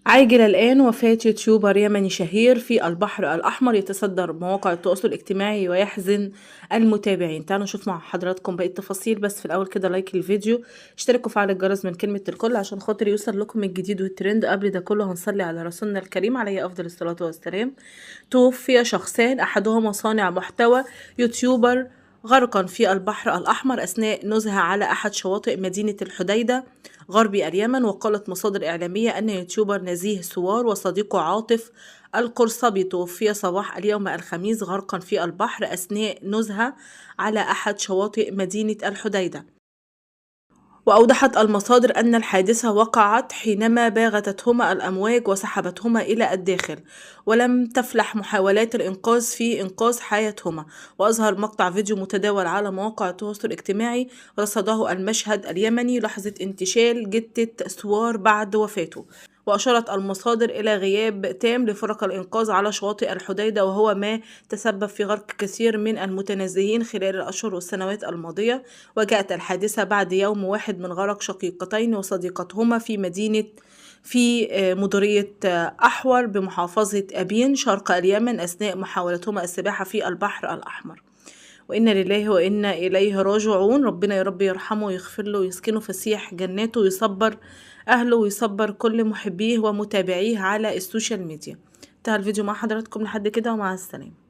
عاجل الآن وفاة يوتيوبر يمني شهير في البحر الأحمر يتصدر مواقع التواصل الاجتماعي ويحزن المتابعين. تعالوا نشوف مع حضراتكم باقي التفاصيل، بس في الأول كده لايك الفيديو، اشتركوا وفعلوا الجرس من كلمة الكل عشان خاطر يوصل لكم الجديد والترند. قبل ده كله هنصلي على رسولنا الكريم عليه أفضل الصلاة والسلام. توفي شخصان، أحدهما صانع محتوى يوتيوبر غرقا في البحر الأحمر أثناء نزهة على أحد شواطئ مدينة الحديدة غربي اليمن. وقالت مصادر إعلامية أن يوتيوبر نزيه سوار وصديقه عاطف القرصبي توفي صباح اليوم الخميس غرقا في البحر أثناء نزهة على أحد شواطئ مدينة الحديدة. وأوضحت المصادر أن الحادثة وقعت حينما باغتتهما الأمواج وسحبتهما إلى الداخل، ولم تفلح محاولات الإنقاذ في إنقاذ حياتهما. وأظهر مقطع فيديو متداول على مواقع التواصل الاجتماعي رصده المشهد اليمني لحظة انتشال جثة سوار بعد وفاته. وأشارت المصادر إلى غياب تام لفرق الإنقاذ على شواطئ الحديدة، وهو ما تسبب في غرق كثير من المتنزهين خلال الأشهر والسنوات الماضية. وجاءت الحادثة بعد يوم واحد من غرق شقيقتين وصديقتهما في مديرية أحور بمحافظة أبين شرق اليمن أثناء محاولتهما السباحة في البحر الأحمر. وإنا لله وإنا إليه راجعون. ربنا يا رب يرحمه ويغفر له ويسكنه فسيح جناته ويصبر أهله ويصبر كل محبيه ومتابعيه على السوشيال ميديا. انتهى الفيديو مع حضراتكم لحد كده، ومع السلامة.